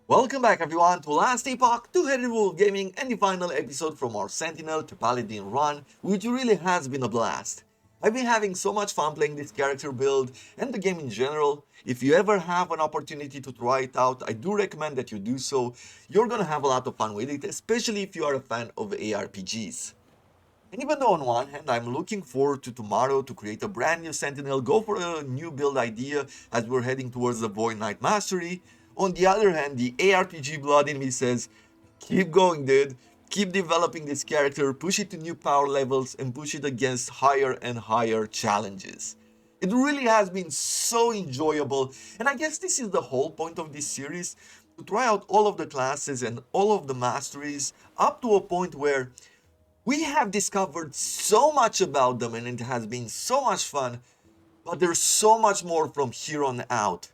Welcome back everyone to Last Epoch, Two-Headed Wolf Gaming and the final episode from our Sentinel to Paladin run, which really has been a blast. I've been having so much fun playing this character build and the game in general. If you ever have an opportunity to try it out, I do recommend that you do so. You're gonna have a lot of fun with it, especially if you are a fan of ARPGs. And even though on one hand I'm looking forward to tomorrow to create a brand new Sentinel, go for a new build idea as we're heading towards the Void Knight Mastery, on the other hand the ARPG blood in me says, keep going dude, keep developing this character, push it to new power levels and push it against higher and higher challenges. It really has been so enjoyable, and I guess this is the whole point of this series, to try out all of the classes and all of the masteries up to a point where we have discovered so much about them and it has been so much fun, but there's so much more from here on out.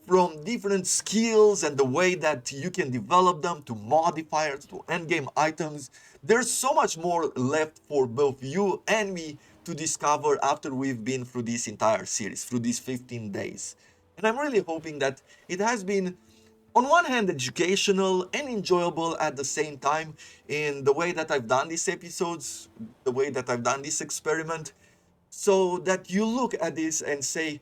From different skills and the way that you can develop them to modifiers to endgame items, there's so much more left for both you and me to discover after we've been through this entire series, through these 15 days. And I'm really hoping that it has been on one hand educational and enjoyable at the same time in the way that I've done these episodes, the way that I've done this experiment, so that you look at this and say,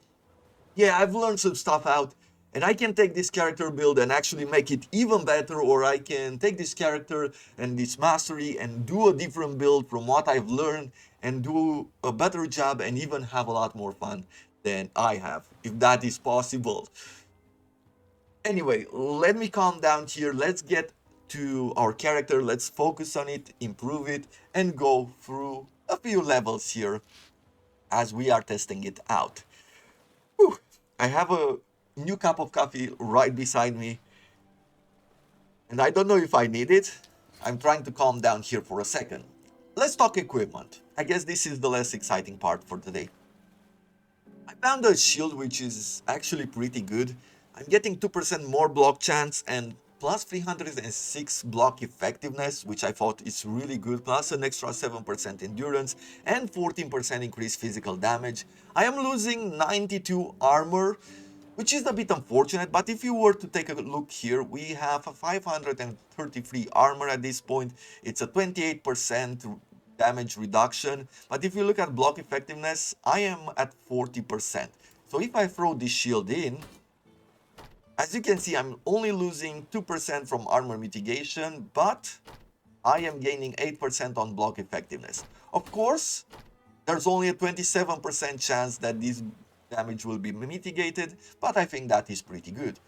yeah, I've learned some stuff out and I can take this character build and actually make it even better, or I can take this character and this mastery and do a different build from what I've learned and do a better job and even have a lot more fun than I have, if that is possible. Anyway, let me calm down here. Let's get to our character. Let's focus on it, improve it, and go through a few levels here as we are testing it out. Whew. I have a new cup of coffee right beside me, and I don't know if I need it. I'm trying to calm down here for a second. Let's talk equipment. I guess this is the less exciting part for today. I found a shield which is actually pretty good. I'm getting 2% more block chance and plus 306 block effectiveness, which I thought is really good, plus an extra 7% endurance and 14% increased physical damage. I am losing 92 armor, which is a bit unfortunate, but if you were to take a look here, we have a 533 armor at this point. It's a 28% damage reduction, but if you look at block effectiveness, I am at 40%. So if I throw this shield in, as you can see, I'm only losing 2% from armor mitigation, but I am gaining 8% on block effectiveness. Of course, there's only a 27% chance that this damage will be mitigated, but I think that is pretty good.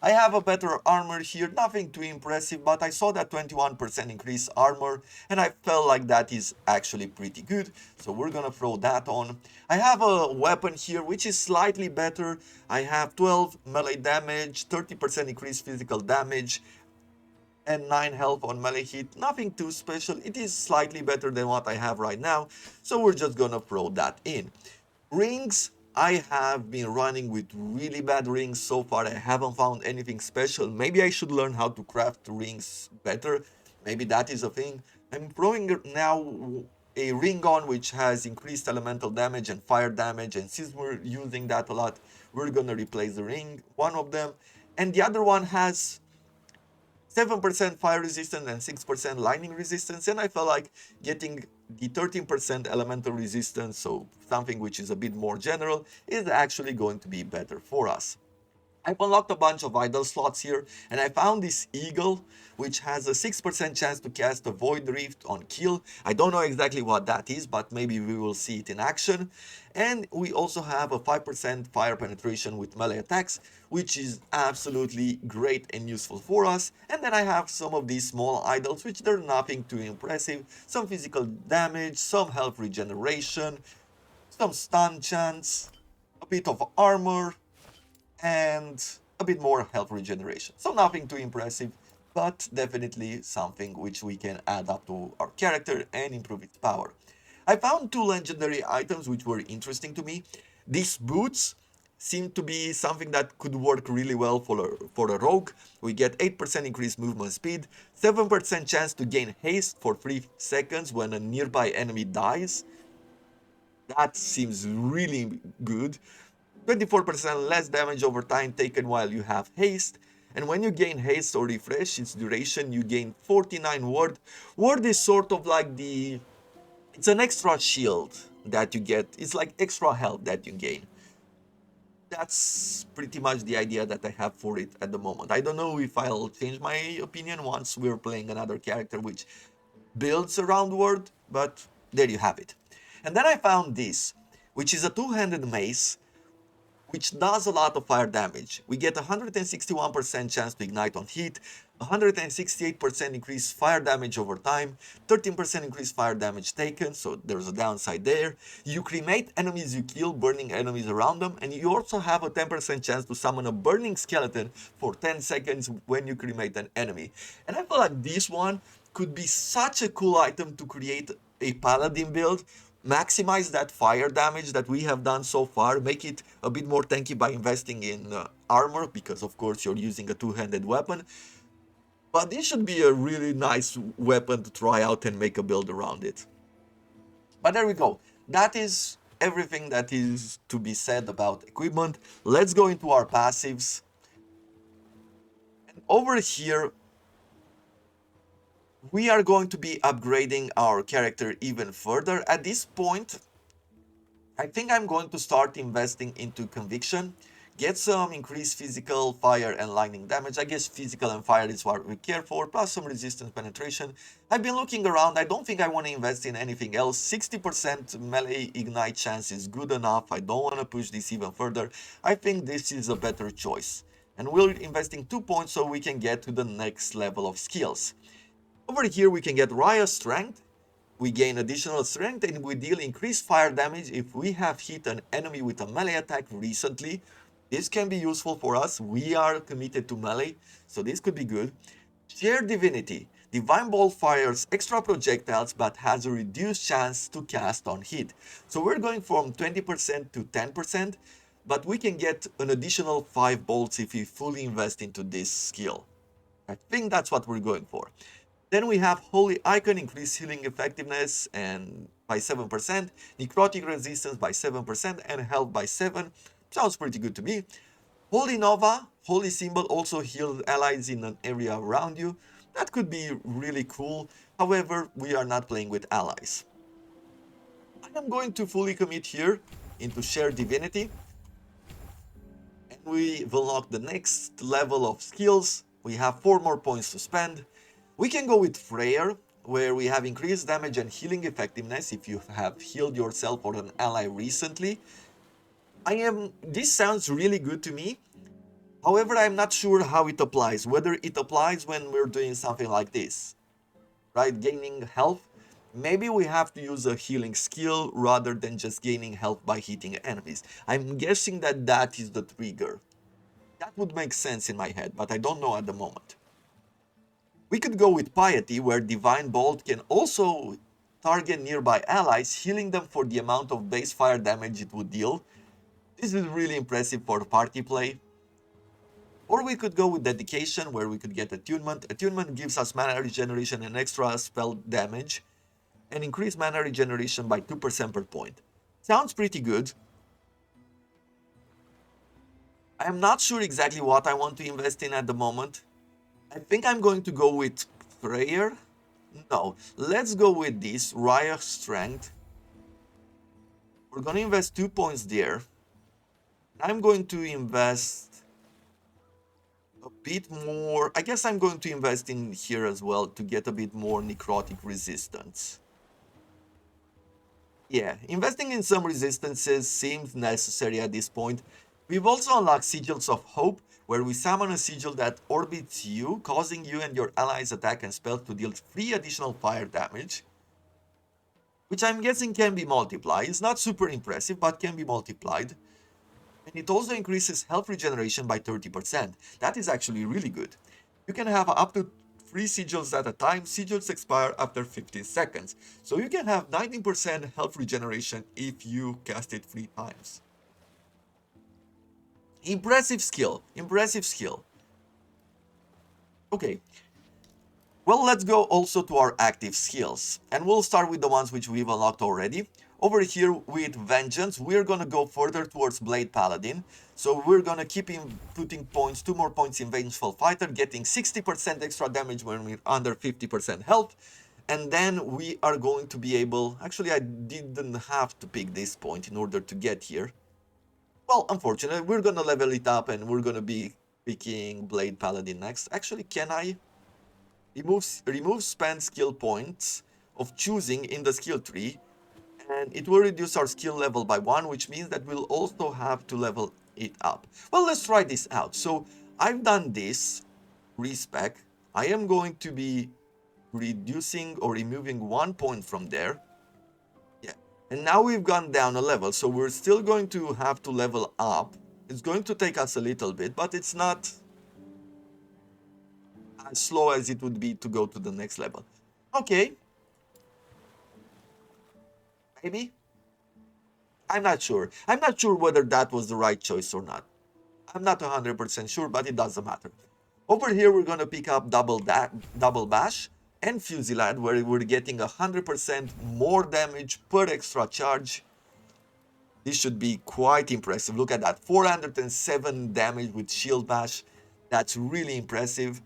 I have a better armor here, nothing too impressive, but I saw that 21% increased armor and I felt like that is actually pretty good, so we're gonna throw that on. I have a weapon here which is slightly better. I have 12 melee damage, 30% increased physical damage, and 9 health on melee hit. Nothing too special, it is slightly better than what I have right now, so we're just gonna throw that in. Rings, I have been running with really bad rings so far. I haven't found anything special. Maybe I should learn how to craft rings better. Maybe that is a thing. I'm throwing now a ring on which has increased elemental damage and fire damage, and since we're using that a lot, we're gonna replace the ring, one of them, and the other one has 7% fire resistance and 6% lightning resistance, and I felt like getting the 13% elemental resistance, so something which is a bit more general, is actually going to be better for us. I've unlocked a bunch of idle slots here, and I found this eagle, which has a 6% chance to cast a void rift on kill. I don't know exactly what that is, but maybe we will see it in action. And we also have a 5% fire penetration with melee attacks, which is absolutely great and useful for us. And then I have some of these small idols, which they're nothing too impressive. Some physical damage, some health regeneration, some stun chance, a bit of armor, and a bit more health regeneration. So nothing too impressive, but definitely something which we can add up to our character and improve its power. I found two legendary items which were interesting to me. These boots seem to be something that could work really well for a rogue. We get 8% increased movement speed, 7% chance to gain haste for 3 seconds when a nearby enemy dies. That seems really good. 24% less damage over time taken while you have haste, And when you gain haste or refresh its duration, you gain 49 ward. Ward is sort of like it's an extra shield that you get. It's like extra health that you gain. That's pretty much the idea that I have for it at the moment. I don't know if I'll change my opinion once we're playing another character which builds around ward, but there you have it. And then I found this, which is a two-handed mace, which does a lot of fire damage. We get 161% chance to ignite on hit, 168% increased fire damage over time, 13% increased fire damage taken, so there's a downside there. You cremate enemies you kill, burning enemies around them, and you also have a 10% chance to summon a burning skeleton for 10 seconds when you cremate an enemy. And I feel like this one could be such a cool item to create a paladin build. Maximize that fire damage that we have done so far, make it a bit more tanky by investing in armor, because of course you're using a two-handed weapon. But this should be a really nice weapon to try out and make a build around it. But there we go. That is everything that is to be said about equipment. Let's go into our passives. And over here, we are going to be upgrading our character even further. At this point, I think I'm going to start investing into conviction, get some increased physical, fire, and lightning damage. I guess physical and fire is what we care for, plus some resistance penetration. I've been looking around. I don't think I want to invest in anything else. 60% melee ignite chance is good enough. I don't want to push this even further. I think this is a better choice. And we're investing 2 points so we can get to the next level of skills. Over here we can get Raya Strength. We gain additional strength and we deal increased fire damage if we have hit an enemy with a melee attack recently. This can be useful for us. We are committed to melee, so this could be good. Sheer Divinity. Divine Ball fires extra projectiles but has a reduced chance to cast on hit. So we're going from 20% to 10%, but we can get an additional 5 bolts if we fully invest into this skill. I think that's what we're going for. Then we have Holy Icon, increased healing effectiveness and by 7%, necrotic resistance by 7%, and health by 7. Sounds pretty good to me. Holy Nova, Holy Symbol, also heals allies in an area around you. That could be really cool. However, we are not playing with allies. I am going to fully commit here into Shared Divinity. And we will unlock the next level of skills. We have 4 more points to spend. We can go with Freyr, where we have increased damage and healing effectiveness if you have healed yourself or an ally recently. This sounds really good to me. However, I'm not sure how it applies, whether it applies when we're doing something like this, right? Gaining health. Maybe we have to use a healing skill rather than just gaining health by hitting enemies. I'm guessing that that is the trigger. That would make sense in my head, but I don't know at the moment. We could go with Piety, where Divine Bolt can also target nearby allies, healing them for the amount of base fire damage it would deal. This is really impressive for party play. Or we could go with Dedication, where we could get Attunement. Attunement gives us mana regeneration and extra spell damage, and increase mana regeneration by 2% per point. Sounds pretty good. I am not sure exactly what I want to invest in at the moment. I think I'm going to go with Prayer. No, let's go with this, Raya Strength. We're going to invest 2 points there. I'm going to invest a bit more. I guess I'm going to invest in here as well to get a bit more necrotic resistance. Yeah, investing in some resistances seems necessary at this point. We've also unlocked Sigils of Hope, where we summon a sigil that orbits you, causing you and your allies' attack and spells to deal 3 additional fire damage, which I'm guessing can be multiplied. It's not super impressive, but can be multiplied. And it also increases health regeneration by 30%. That is actually really good. You can have up to 3 sigils at a time. Sigils expire after 15 seconds. So you can have 19% health regeneration if you cast it 3 times. Impressive skill. Impressive skill. Okay. Well, let's go also to our active skills. And we'll start with the ones which we've unlocked already. Over here with Vengeance, we're gonna go further towards Blade Paladin. So we're gonna keep putting points, 2 more points in Vengeful Fighter, getting 60% extra damage when we're under 50% health. And then we are going to be able, actually I didn't have to pick this point in order to get here. Well, unfortunately, we're gonna level it up and we're gonna be picking Blade Paladin next. Actually, can I remove spent skill points of choosing in the skill tree? And it will reduce our skill level by 1, which means that we'll also have to level it up. Well, let's try this out. So I've done this respec. I am going to be reducing or removing 1 point from there. Yeah, and now we've gone down a level, so we're still going to have to level up. It's going to take us a little bit, but it's not as slow as it would be to go to the next level. Okay. Maybe? I'm not sure. I'm not sure whether that was the right choice or not. I'm not 100% sure, but it doesn't matter. Over here, we're going to pick up Double Bash and Fusillade, where we're getting 100% more damage per extra charge. This should be quite impressive. Look at that, 407 damage with Shield Bash. That's really impressive.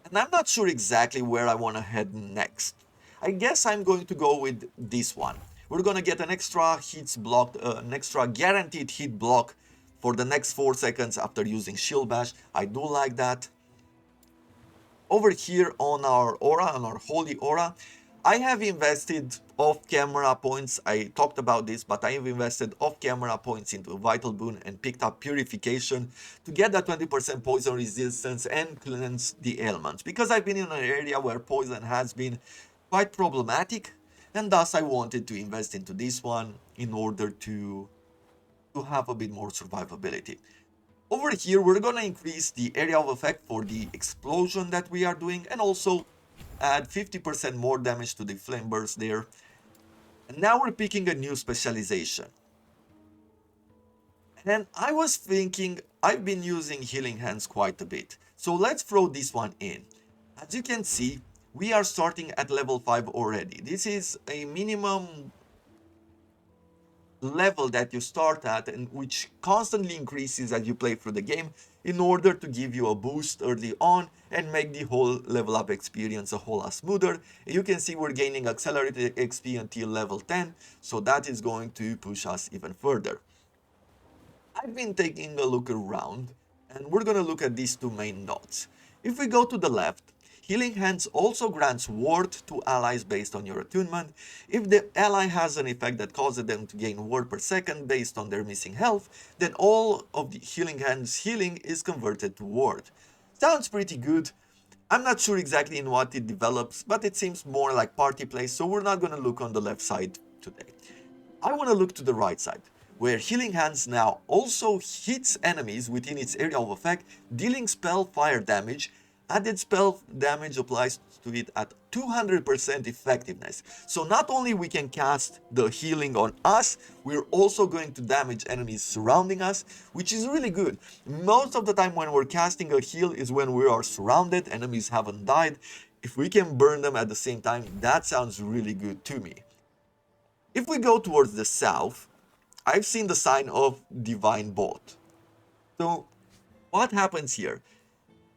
And I'm not sure exactly where I want to head next. I guess I'm going to go with this one. We're going to get an extra hits blocked, an extra guaranteed hit block for the next 4 seconds after using Shield Bash. I do like that. Over here on our aura, on our holy aura, I have invested off-camera points. I talked about this, but I have invested off-camera points into Vital Boon and picked up Purification to get that 20% poison resistance and cleanse the ailments. Because I've been in an area where poison has been quite problematic, and thus I wanted to invest into this one in order to have a bit more survivability. Over here, we're gonna increase the area of effect for the explosion that we are doing, and also add 50% more damage to the flame burst there. And now we're picking a new specialization. And I was thinking, I've been using Healing Hands quite a bit, so let's throw this one in. As you can see, we are starting at level 5 already. This is a minimum level that you start at, and which constantly increases as you play through the game in order to give you a boost early on and make the whole level up experience a whole lot smoother. You can see we're gaining accelerated XP until level 10, so that is going to push us even further. I've been taking a look around, and we're gonna look at these 2 main nodes. If we go to the left, Healing Hands also grants ward to allies based on your attunement. If the ally has an effect that causes them to gain ward per second based on their missing health, then all of the Healing Hands healing is converted to ward. Sounds pretty good. I'm not sure exactly in what it develops, but it seems more like party play, so we're not going to look on the left side today. I want to look to the right side, where Healing Hands now also hits enemies within its area of effect, dealing spell fire damage. Added spell damage applies to it at 200% effectiveness. So not only we can cast the healing on us, we're also going to damage enemies surrounding us, which is really good. Most of the time when we're casting a heal is when we are surrounded, enemies haven't died. If we can burn them at the same time, that sounds really good to me. If we go towards the south, I've seen the sign of Divine Bolt. So what happens here?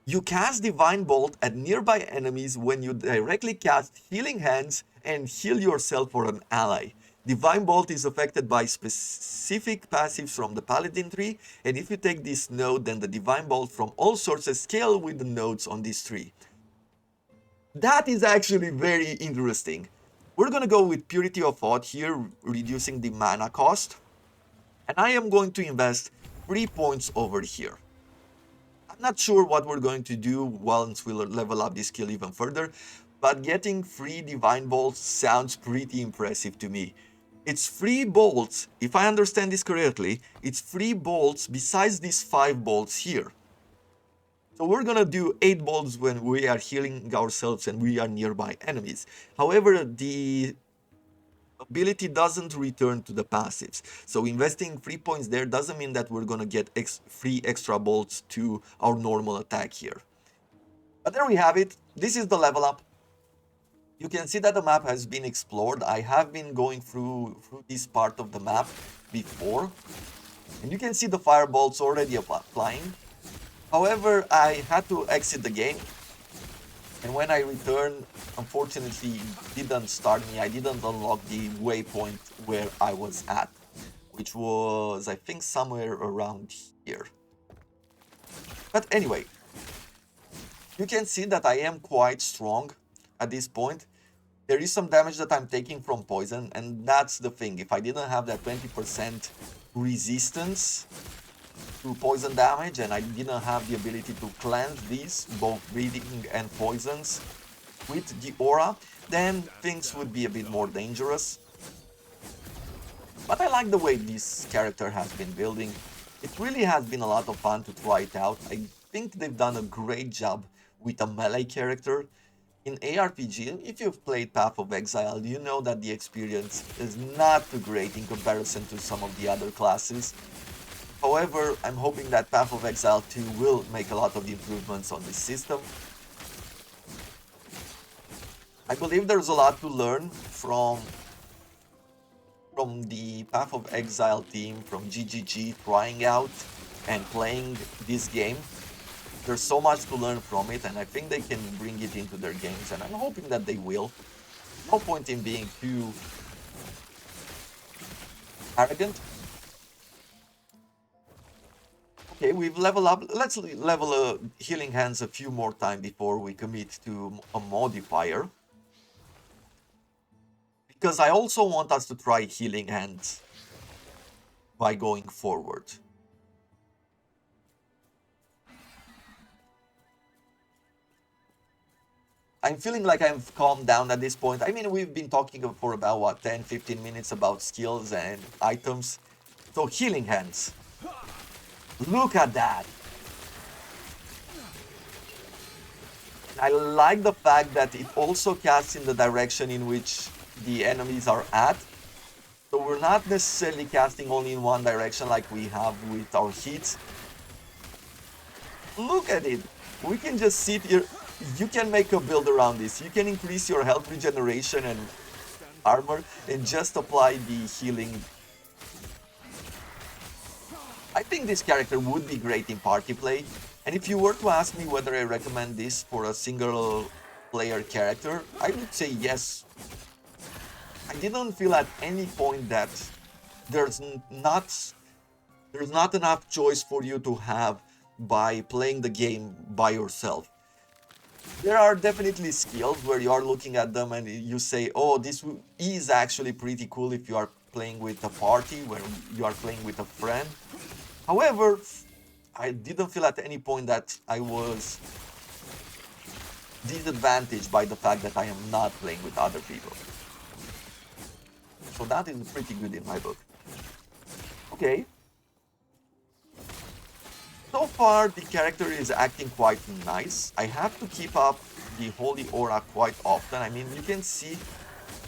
You cast Divine Bolt at nearby enemies when you directly cast Healing Hands and heal yourself or an ally. Divine Bolt is affected by specific passives from the Paladin tree, and if you take this node, then the Divine Bolt from all sources scale with the nodes on this tree. That is actually very interesting. We're gonna go with Purity of Thought here, reducing the mana cost, and I am going to invest 3 points over here. I'm not sure what we're going to do once we level up this skill even further, but getting 3 Divine Bolts sounds pretty impressive to me. It's 3 bolts, if I understand this correctly, it's 3 bolts besides these 5 bolts here. So we're gonna do 8 bolts when we are healing ourselves and we are nearby enemies. However, the ability doesn't return to the passives, so investing 3 points there doesn't mean that we're gonna get 3 extra bolts to our normal attack here. But there we have it. This is the level up. You can see that the map has been explored. I have been going through this part of the map before, and you can see the firebolts already flying. However, I had to exit the game, and when I returned, unfortunately, it didn't start me. I didn't unlock the waypoint where I was at, which was, I think, somewhere around here. But anyway, you can see that I am quite strong at this point. There is some damage that I'm taking from poison, and that's the thing. If I didn't have that 20% resistance to poison damage, and I didn't have the ability to cleanse these, both breathing and poisons, with the aura, then things would be a bit more dangerous. But I like the way this character has been building. It really has been a lot of fun to try it out. I think they've done a great job with a melee character. In ARPG, if you've played Path of Exile, you know that the experience is not too great in comparison to some of the other classes. However, I'm hoping that Path of Exile 2 will make a lot of improvements on this system. I believe there's a lot to learn from the Path of Exile team, from GGG, trying out and playing this game. There's so much to learn from it, and I think they can bring it into their games, and I'm hoping that they will. No point in being too arrogant. Okay, we've leveled up. Let's level Healing Hands a few more times before we commit to a modifier. Because I also want us to try Healing Hands by going forward. I'm feeling like I've calmed down at this point. I mean, we've been talking for about, what, 10-15 minutes about skills and items. So, Healing Hands. Look at that! I like the fact that it also casts in the direction in which the enemies are at. So we're not necessarily casting only in one direction like we have with our hits. Look at it! We can just sit here. You can make a build around this. You can increase your health regeneration and armor and just apply the healing. I think this character would be great in party play. And if you were to ask me whether I recommend this for a single player character, I would say yes. I didn't feel at any point that there's not enough choice for you to have by playing the game by yourself. There are definitely skills where you are looking at them and you say, oh, this is actually pretty cool if you are playing with a party, where you are playing with a friend. However, I didn't feel at any point that I was disadvantaged by the fact that I am not playing with other people. So that is pretty good in my book. Okay. So far, the character is acting quite nice. I have to keep up the Holy Aura quite often. I mean, you can see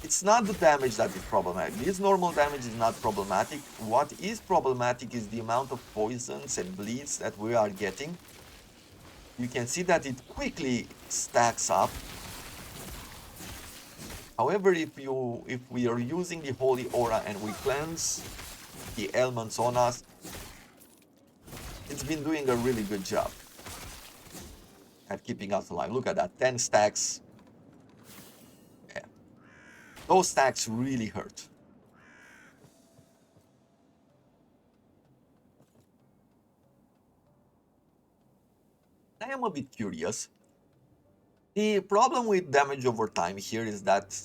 it's not the damage that is problematic. This normal damage is not problematic. What is problematic is the amount of poisons and bleeds that we are getting. You can see that it quickly stacks up. However, if we are using the Holy Aura and we cleanse the ailments on us, it's been doing a really good job at keeping us alive. Look at that, 10 stacks. Yeah. Those stacks really hurt. I am a bit curious. The problem with damage over time here is that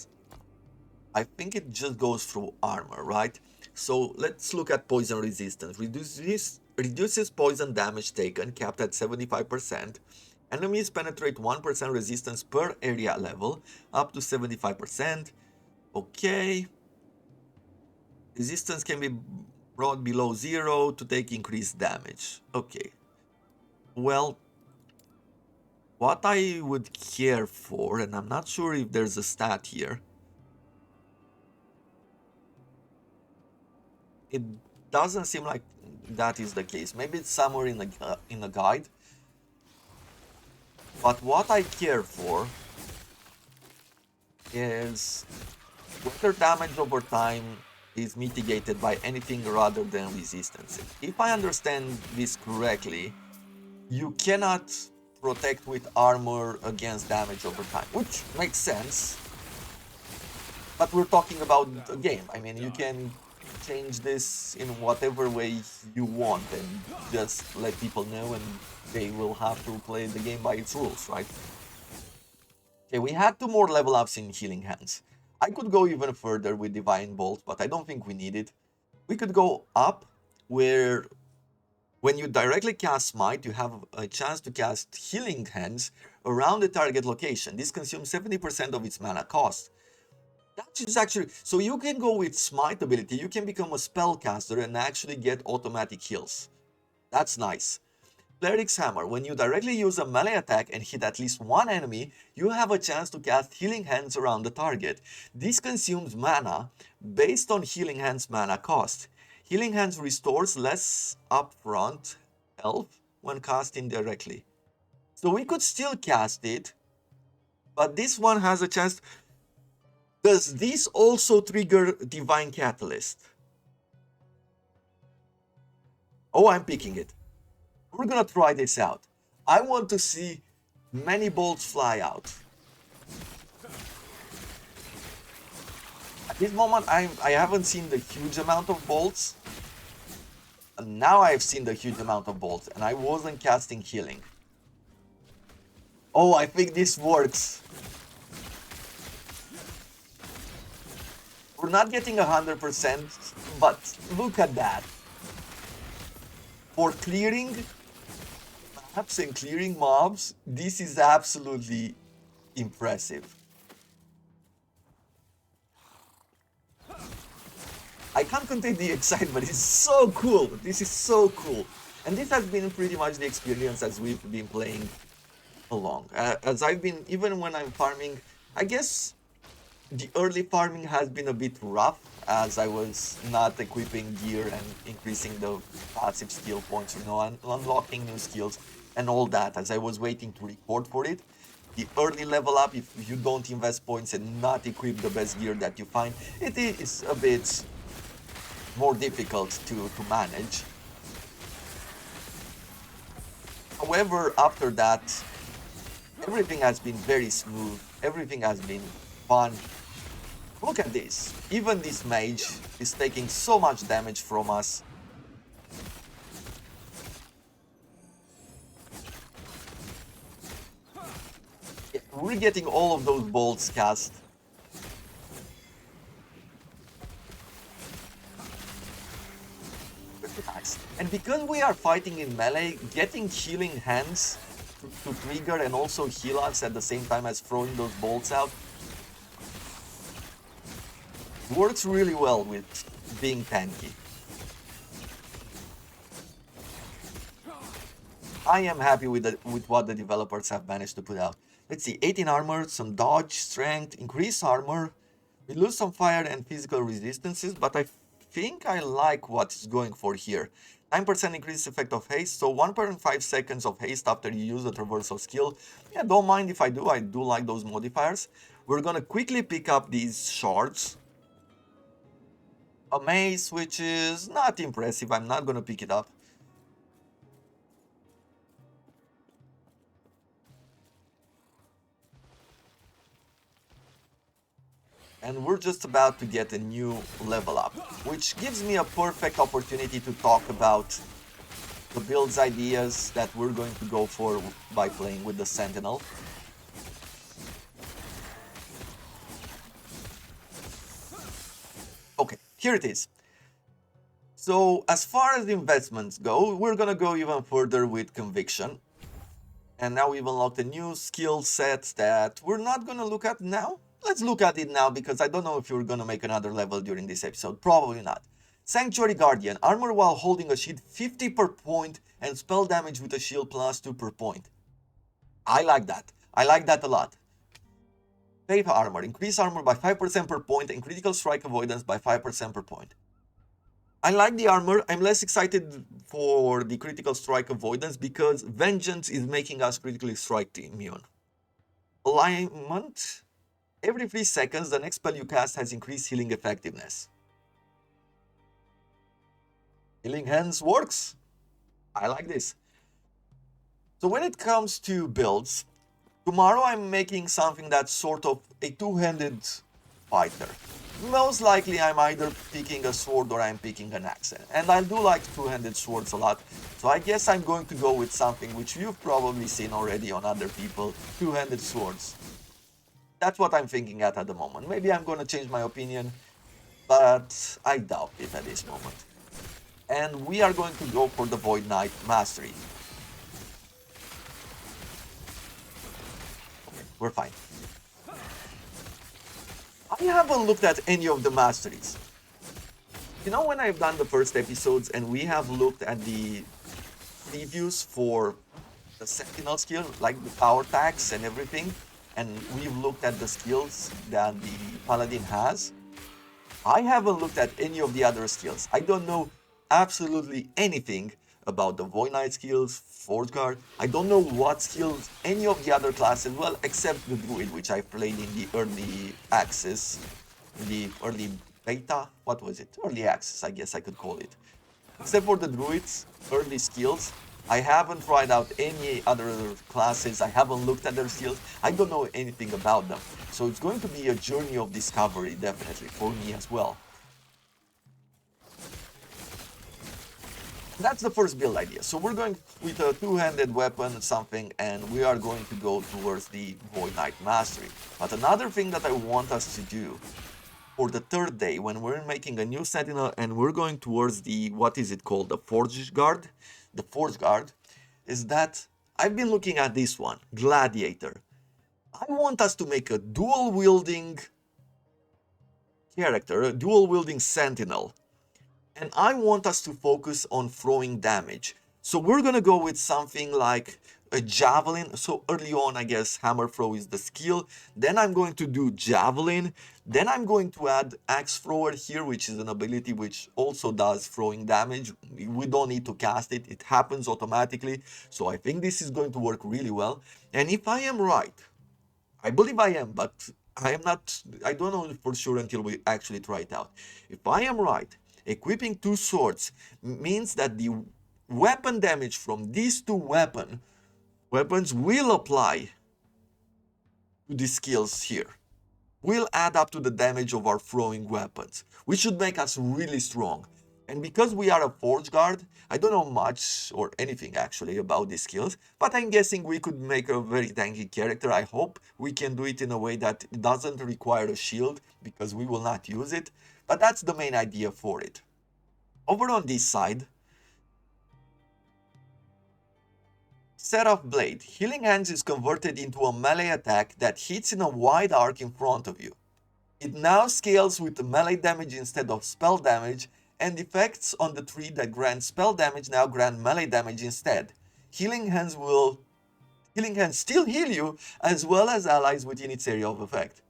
I think it just goes through armor, right? So let's look at poison resistance. Reduces poison damage taken, capped at 75%. Enemies penetrate 1% resistance per area level, up to 75%. Okay. Resistance can be brought below 0 to take increased damage. Okay. Well, what I would care for, and I'm not sure if there's a stat here, it doesn't seem like that is the case. Maybe it's somewhere in the guide. But what I care for is whether damage over time is mitigated by anything rather than resistance. If I understand this correctly, you cannot protect with armor against damage over time, which makes sense. But we're talking about a game. I mean, you can change this in whatever way you want and just let people know and they will have to play the game by its rules, right? Okay, we had 2 more level ups in Healing Hands. I could go even further with Divine Bolt, but I don't think we need it. We could go up where when you directly cast Smite, you have a chance to cast Healing Hands around the target location. This consumes 70% of its mana cost. That is actually... So you can go with Smite ability, you can become a spellcaster and actually get automatic heals. That's nice. Cleric's Hammer. When you directly use a melee attack and hit at least one enemy, you have a chance to cast Healing Hands around the target. This consumes mana based on Healing Hands mana cost. Healing Hands restores less upfront health when cast indirectly. So we could still cast it, but this one has a chance... Does this also trigger Divine Catalyst? Oh, I'm picking it. We're gonna try this out. I want to see many bolts fly out. At this moment, I haven't seen the huge amount of bolts. And now I've seen the huge amount of bolts, and I wasn't casting healing. Oh, I think this works. We're not getting 100%, but look at that. For clearing maps and clearing mobs, this is absolutely impressive. I can't contain the excitement, it's so cool. This is so cool. And this has been pretty much the experience as we've been playing along. As I've been, even when I'm farming, I guess the early farming has been a bit rough as I was not equipping gear and increasing the passive skill points, you know, and unlocking new skills and all that as I was waiting to record for it. The early level up, if you don't invest points and not equip the best gear that you find, it is a bit more difficult to manage. However, after that, everything has been very smooth, everything has been fun. Look at this, even this mage is taking so much damage from us. Yeah, we're getting all of those bolts cast. Nice. And because we are fighting in melee, getting Healing Hands to trigger and also heal us at the same time as throwing those bolts out works really well with being tanky. I am happy with what the developers have managed to put out. Let's see, 18 armor, some dodge, strength, increase armor. We lose some fire and physical resistances, but I think I like what's going for here. 9% increased effect of haste, so 1.5 seconds of haste after you use the traversal skill. Yeah, don't mind if I do like those modifiers. We're gonna quickly pick up these shards. A mace, which is not impressive, I'm not gonna pick it up. And we're just about to get a new level up, which gives me a perfect opportunity to talk about the builds ideas that we're going to go for by playing with the Sentinel. Okay, here it is. So as far as the investments go, we're gonna go even further with Conviction. And now we've unlocked a new skill set that we're not gonna look at now. Let's look at it now because I don't know if you're gonna make another level during this episode. Probably not. Sanctuary Guardian. Armor while holding a shield 50 per point and spell damage with a shield +2 per point. I like that. I like that a lot. Faith Armor. Increase armor by 5% per point and critical strike avoidance by 5% per point. I like the armor. I'm less excited for the critical strike avoidance because Vengeance is making us critically strike immune. Alignment. Every 3 seconds, the next spell you cast has increased healing effectiveness. Healing Hands works. I like this. So when it comes to builds, tomorrow I'm making something that's sort of a two-handed fighter. Most likely I'm either picking a sword or I'm picking an axe. And I do like two-handed swords a lot. So I guess I'm going to go with something which you've probably seen already on other people, two-handed swords. That's what I'm thinking at the moment. Maybe I'm going to change my opinion, but I doubt it at this moment. And we are going to go for the Void Knight Mastery. Okay, we're fine. I haven't looked at any of the masteries. You know, when I've done the first episodes and we have looked at the previews for the Sentinel skill, like the power tags and everything, and we've looked at the skills that the Paladin has, I haven't looked at any of the other skills. I don't know absolutely anything about the Void Knight skills, Forge Guard. I don't know what skills any of the other classes, well, except the Druid, which I played in the early access, in the early beta, what was it? Early access, I guess I could call it. Except for the Druids, early skills, I haven't tried out any other classes, I haven't looked at their skills, I don't know anything about them. So it's going to be a journey of discovery, definitely, for me as well. That's the first build idea. So we're going with a two-handed weapon, something, and we are going to go towards the Void Knight Mastery. But another thing that I want us to do for the third day, when we're making a new Sentinel and we're going towards the, what is it called, the Forge Guard? The Forge Guard, is that I've been looking at this one, Gladiator. I want us to make a dual-wielding character, a dual-wielding Sentinel. And I want us to focus on throwing damage. So we're gonna go with something like a javelin. So early on, I guess hammer throw is the skill. Then I'm going to do javelin. Then I'm going to add axe thrower here, which is an ability which also does throwing damage. We don't need to cast it. It happens automatically. So I think this is going to work really well. And if I am right, I believe I am, but I am not, I don't know for sure until we actually try it out. If I am right, equipping two swords means that the weapon damage from these two weapons will apply to the skills here. Will add up to the damage of our throwing weapons, which should make us really strong. And because we are a Forge Guard, I don't know much or anything actually about these skills, but I'm guessing we could make a very tanky character. I hope we can do it in a way that it doesn't require a shield, because we will not use it. But that's the main idea for it. Over on this side, Seraph Blade. Healing Hands is converted into a melee attack that hits in a wide arc in front of you. It now scales with melee damage instead of spell damage, and effects on the tree that grant spell damage now grant melee damage instead. Healing Hands still heal you, as well as allies within its area of effect.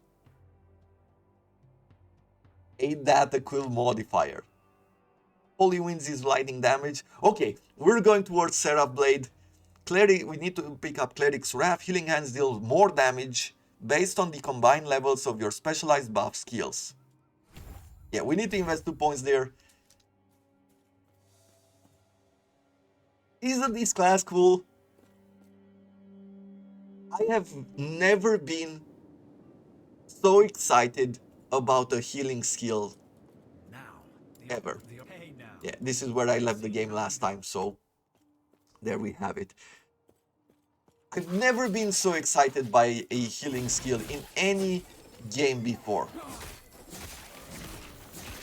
Ain't that a cool modifier? Holy Winds is lightning damage. Okay, we're going towards Seraph Blade. Cleric, we need to pick up Cleric's Wrath. Healing Hands deal more damage based on the combined levels of your specialized buff skills. Yeah, we need to invest 2 points there. Isn't this class cool? I have never been so excited about a healing skill ever. Yeah, this is where I left the game last time, so there we have it. I've never been so excited by a healing skill in any game before.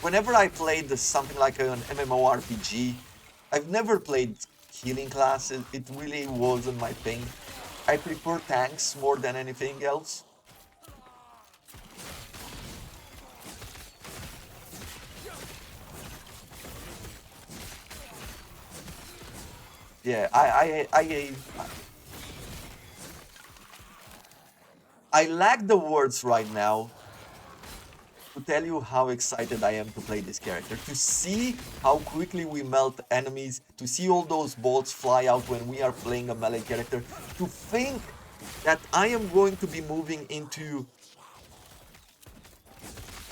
Whenever I played something like an MMORPG, I've never played healing classes. It really wasn't my thing. I prefer tanks more than anything else. Yeah, I lack the words right now to tell you how excited I am to play this character, to see how quickly we melt enemies, to see all those bolts fly out when we are playing a melee character, to think that I am going to be moving into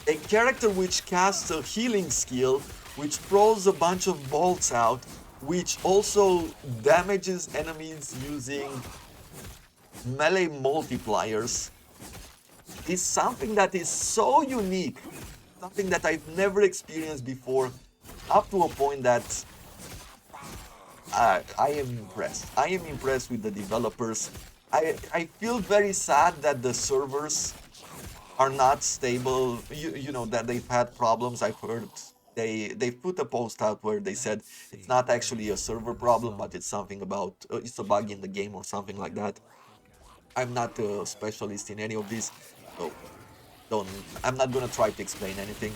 A character which casts a healing skill, which throws a bunch of bolts out, which also damages enemies using melee multipliers, is something that is so unique, something that I've never experienced before, up to a point that I am impressed. I am impressed with the developers. I feel very sad that the servers are not stable. You know that they've had problems. I've heard they put a post out where they said it's not actually a server problem, but it's something about it's a bug in the game or something like that. I'm not a specialist in any of this, so don't. I'm not gonna try to explain anything.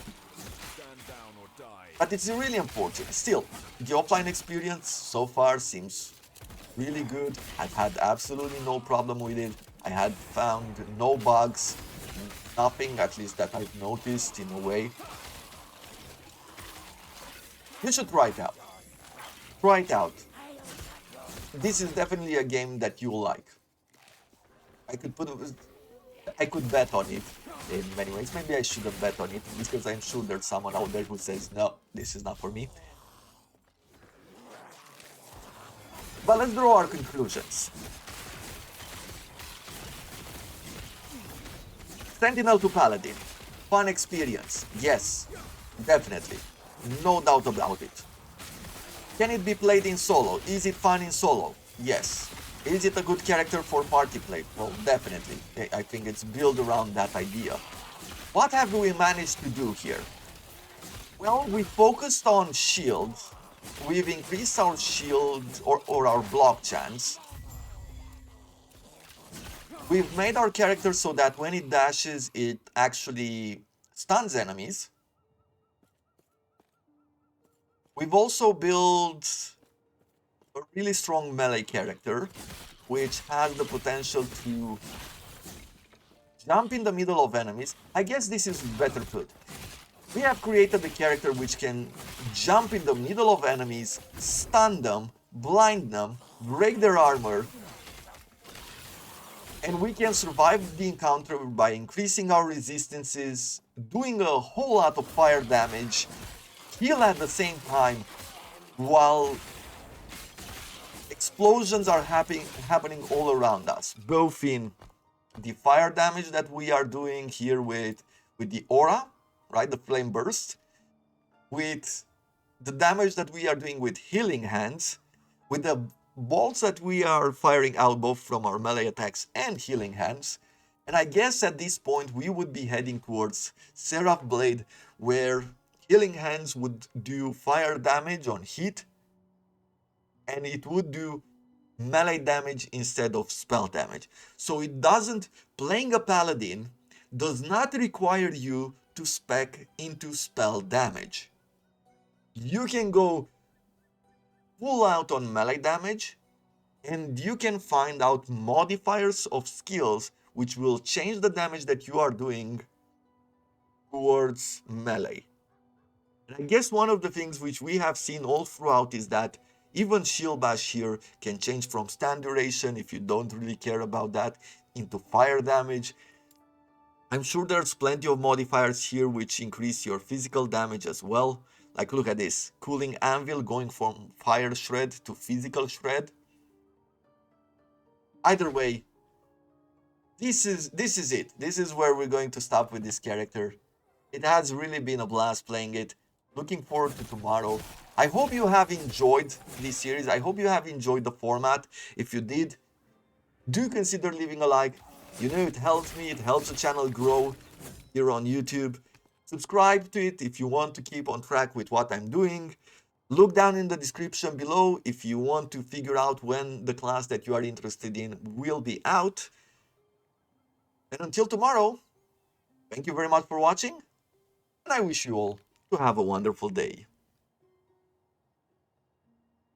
But it's really unfortunate. Still, the offline experience so far seems really good. I've had absolutely no problem with it. I had found no bugs, nothing at least that I've noticed in a way. You should try it out. Try it out. This is definitely a game that you'll like. I could bet on it in many ways. Maybe I shouldn't bet on it because I'm sure there's someone out there who says, no, this is not for me. But let's draw our conclusions. Sentinel to Paladin. Fun experience. Yes, definitely. No doubt about it. Can it be played in solo? Is it fun in solo? Yes. Is it a good character for party play? Well, definitely. I think it's built around that idea. What have we managed to do here? Well, we focused on shields. We've increased our shield or our block chance. We've made our character so that when it dashes, it actually stuns enemies. We've also built a really strong melee character, which has the potential to jump in the middle of enemies. I guess this is better put. We have created a character which can jump in the middle of enemies, stun them, blind them, break their armor, and we can survive the encounter by increasing our resistances, doing a whole lot of fire damage, heal at the same time, while explosions are happening all around us, both in the fire damage that we are doing here with the aura, right, the flame burst, with the damage that we are doing with healing hands, with the bolts that we are firing out both from our melee attacks and healing hands. And I guess at this point we would be heading towards Seraph Blade, where healing hands would do fire damage on hit, and it would do melee damage instead of spell damage. So it doesn't, playing a paladin does not require you to spec into spell damage. You can go full out on melee damage, and you can find out modifiers of skills which will change the damage that you are doing towards melee. And I guess one of the things which we have seen all throughout is that even shield bash here can change from stun duration, if you don't really care about that, into fire damage. I'm sure there's plenty of modifiers here which increase your physical damage as well. Like, look at this, cooling anvil going from fire shred to physical shred. Either way, this is it. This is where we're going to stop with this character. It has really been a blast playing it. Looking forward to tomorrow. I hope you have enjoyed this series. I hope you have enjoyed the format. If you did, do consider leaving a like. You know, it helps me, it helps the channel grow here on YouTube. Subscribe to it if you want to keep on track with what I'm doing. Look down in the description below if you want to figure out when the class that you are interested in will be out. And until tomorrow, thank you very much for watching, and I wish you all to have a wonderful day.